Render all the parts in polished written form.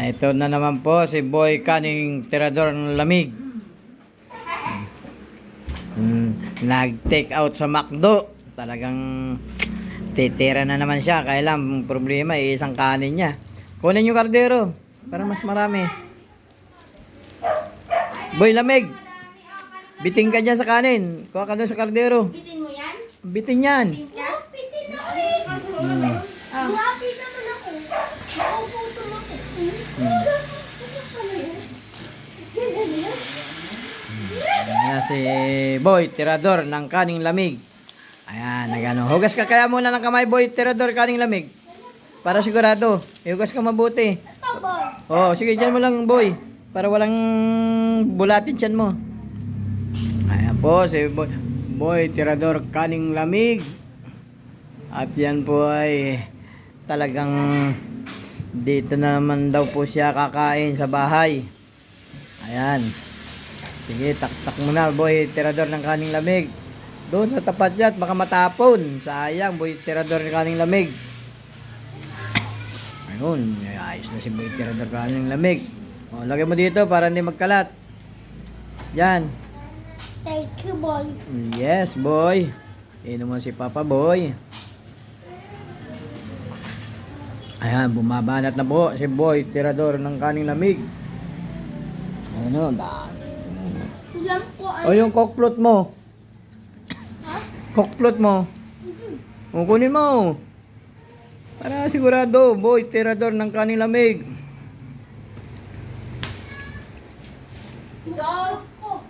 Ito na naman po si Boy Kaning Tirador ng Lamig. Nag-take out sa McDo. Talagang titira na naman siya. Kaya lang, problema, isang kanin niya. Kunin yung kardero para mas marami. Boy, lamig. Biting ka dyan sa kanin. Kuha ka doon sa kardero. Bitin mo yan? Bitin yan. Bitin ako eh. Grabe naman ako. Nakauputom ako. Ayan si Boy Tirador ng Kaning Lamig. Ayan, nagano. Hugas ka kaya muna ng kamay, Boy Tirador Kaning Lamig. Para sigurado. Hugas ka mabuti. Ito, boy. Oh, sige, dyan mo lang, Boy. Para walang bulatin tiyan mo. Ayan po, si Boy Tirador Kaning Lamig. At yan po ay talagang dito naman daw po siya kakain sa bahay. Ayan. Sige, taktak mo na, Boy Tirador ng Kaning Lamig. Doon sa tapat niya at baka matapon. Sayang, Boy Tirador ng Kaning Lamig. Ayun, ayos na si Boy Tirador ng Kaning Lamig. O, lagay mo dito para hindi magkalat. Yan. Thank you, boy. Yes, boy. Inom mo si Papa Boy. Ayan, bumabanat na po si Boy Tirador ng Kaning Lamig. Ano, Yan po o yung cockplot mo. Cockplot mo. O, kunin mo. Para sigurado, Boy Tirador ng Kaning Lamig. Ito po.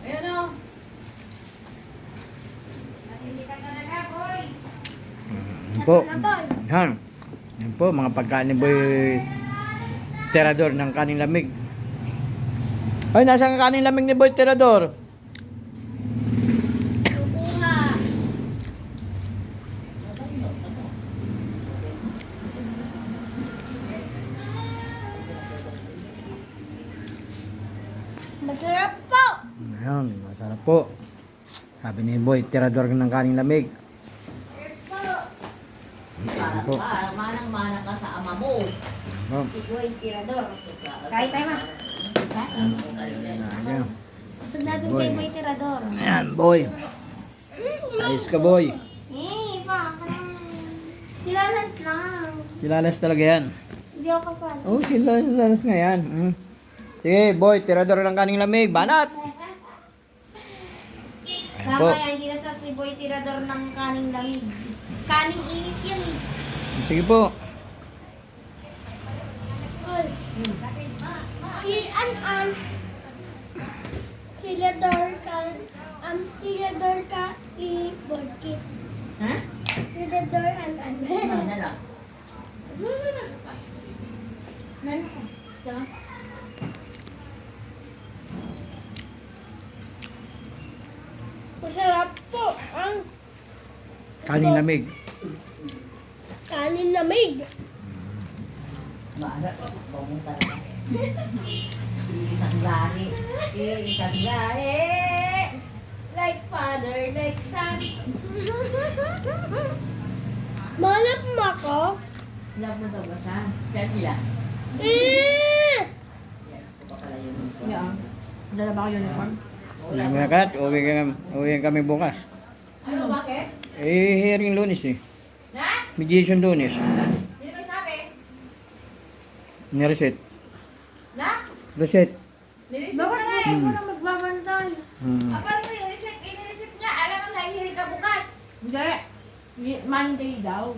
Ayan o. Yan po. Yan. Yan po, mga pagkain ni Boy Tirador ng Kaning Lamig. Ay, nasa ang Kaning Lamig ni Boy Tirador? Kukuha. Masarap po. Ayan, masarap po. Sabi ni Boy Tirador ng Kaning Lamig. Ayan po. Manang-mana ka sa ama mo. Ayan. Si Boy Tirador. Kahit tayo ma. Ayan. Asag natin Boy. kay Boy Tirador. Ayan, Boy. Ayos ka, Boy. Eh, pa. Silalans lang. Silalas talaga yan. Hindi ako kasal. Oh, silalas nga yan. Sige, Boy Tirador ng Kaning Lamig. Banat! Ayan po. Tama yan, hindi na sa si Boy Tirador ng kaning lamig. Kaning init yan eh. Sige po. An Tirador ka, Tirador ka i-bodkit. Ha? Tirador an. Nala. Meron ko. Diyan. Masarap po ang Kaning Lamig. kanin lamig. Baala. Bawang talaga. Isang lahi. Isang lahi. Like father, like son. Malap mo ako? Love mo daw ba siya? Siya sila. Eh! Ito pa pala yun. Yeah. Dala ba kayo uniform? Namakat, uwi kami bukas. Ano, bakit? Eh, hearing Lunes eh. Na? Mediation Lunes. Hindi ba sabi? Nireset. Na? Reset. Nilisip Bakit na nga eh. ikaw na magbabantay? Kapag inilisip nga, alam mo nahihilig ka bukas. Hindi. Monday daw.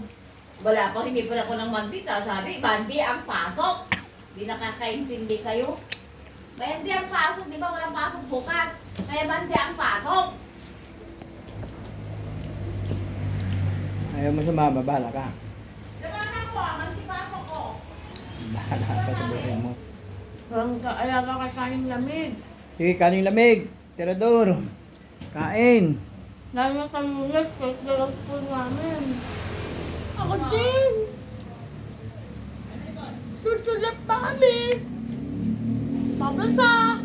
Wala pa, hindi pa ako ng Monday. Sabi, Monday ang pasok. Hindi nakakaintindi kayo. Monday ang pasok, di ba walang pasok bukas? Kaya Monday ang pasok. Ayaw mo sumama, bahala ka. Laman ako, Monday pasok ko. Bahala ka sa buhay mo. Parang kaalaga ka kaning lamig. Sige, Kaning Lamig. Tirador. Kain. Lalo na sa lunes, kahit dalag po namin. Ako din. Susulat pa kami. Pabasa.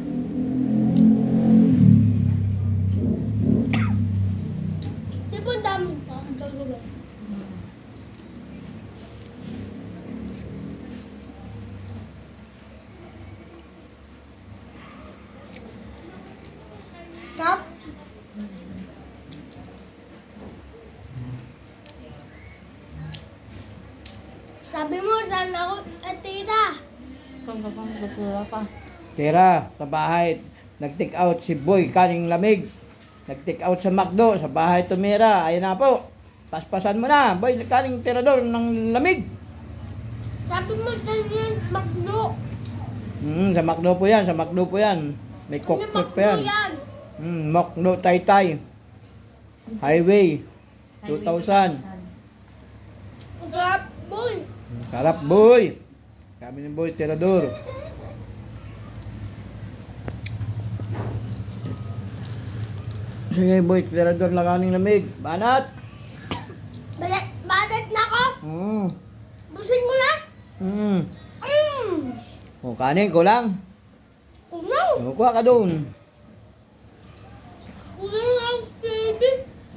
Di ba ang dami pa? Ang dami. saan ako atira? Kung basura pa. Tira, sa bahay. Nag-take out si Boy, kaning lamig. Nag-take out sa McDo, sa bahay tumira. Ayun na po. Paspasan mo na, Boy, kaning tirador ng lamig. Sabi mo dyan yan, Magno. Sa McDo po yan, sa McDo po yan. May cockpit pa yan. yan. McDo Taytay. Highway. 2,000. Ang sarap, boy. Sarap, Boy. Kami ni Boy, tirador. Sige, Boy, tirador na kaning lamig. Banat! Balat na ako. Busin mo na. Mm. Mm. O, kanin, kulang. Kulang. O, kuha ka doon. Kulang ang baby.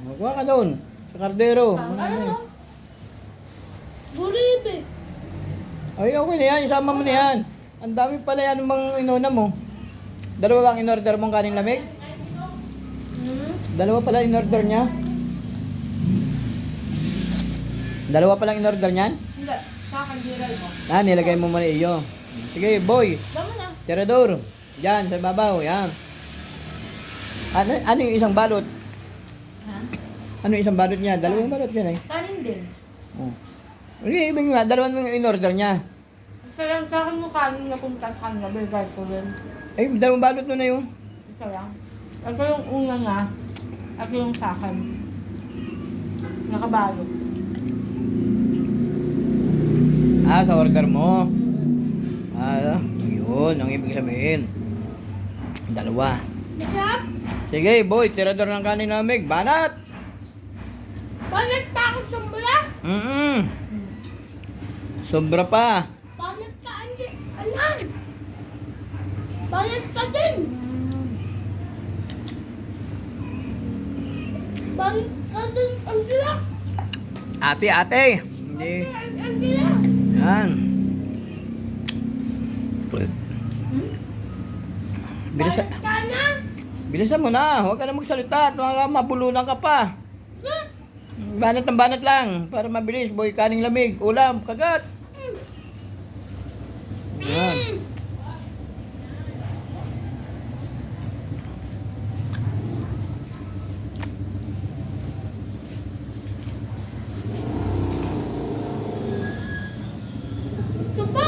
O, kuha ka doon. Sa kardero. Ano? Buribe. Ay, okay na yan. Isama mo na yan. Ang dami pala yan ng mga inuna mo. Dalawa bang in-order mong kaning lamig? Dalawa pala in-order niya? Dalawa palang in-order niyan? Hindi, sa akin giray mo. Nilagay mo muna iyo. Sige, Boy. Dama na. Tirador. Diyan, sa babaw. Yan. Ano yung isang balot? Ha? Ano yung isang balot niya? Dalawang balot yan eh. Kanin din. Oh. Hindi, ibig nga. Dalawang yung in-order niya. Kaya sa akin mo kanin na kung tasan na, bigay ko rin. Ay, dalawang balot nun na yung. Isa lang. Ito yung una nga. Ito yung sa akin. Nakabalot. Sa order mo. Yun. Ang ibig sabihin. Dalawa. Masarap. Sige, Boy. Tirador ng kanin lamig. Banat! Balat pa ako sa bula. Sobra pa. Balat ka, Andi. Anan. Balat ka din. Balat ka din, Angela. Ate. Hindi. Angela. Yan. Bilisan, Balat ka na. bilisan mo na. Huwag ka na magsalita at mabulunan ka pa. Banat ng banat lang. Para mabilis. Boy, kaning lamig. Ulam. Kagat. Yan. Ito po.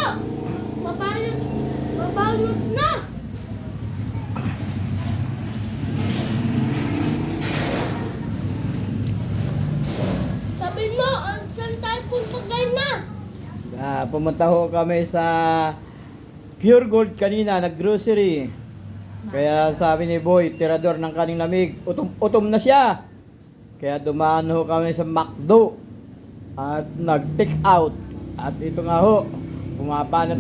Mabalot na. Sabi mo, saan tayo punta kayo na? Pumunta ho kami sa Pure Gold kanina. Nag-grocery. Kaya sabi ni Boy, tirador ng kaning lamig. Utom na siya. Kaya dumaan ho kami sa McDo. At nag-take out. At ito nga ho, bumanat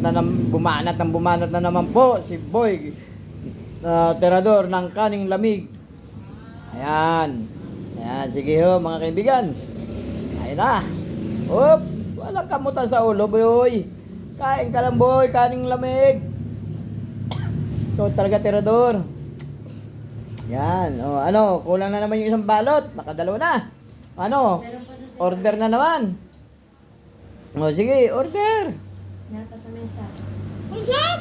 na naman po si Boy, tirador ng kaning lamig. Ayan. Sige ho mga kaibigan. Ayan na. Walang kamutan sa ulo, Boy. Kain ka lang, Boy, kaning lamig. Ito talaga tirador. Yan. Kulang na naman yung isang balot. Nakadalawa na. Order na naman. Sige, order. Napa sa mesa. Masarap.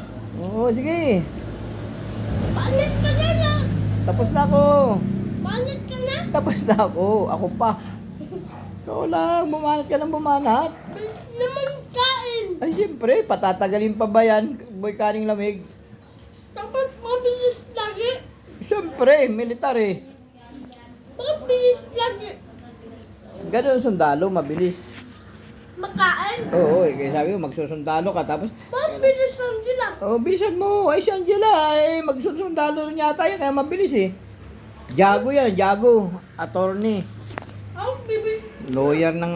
Sige. Balat ka na na. Tapos na ako. Balat ka na. Tapos na ako. Ako pa. Ikaw lang. Bumanat ka ng bumanat. Bilis naman kain. Ay, siyempre. Patatagalin pa ba yan? Boy, kaning lamig. Tapos mabilis lagi. Siyempre, militar eh. Bakit bilis lagi? Ganun sundalo, mabilis. Makain. Oo, kaya sabi mo, magsusundalo ka. Tapos, Bakit bilis ang sila? bisan mo. Ay, si Angela, magsusundalo rin yata yan. Kaya mabilis eh. Jago yan, Jago. Attorney. Ang bilis. Lawyer ng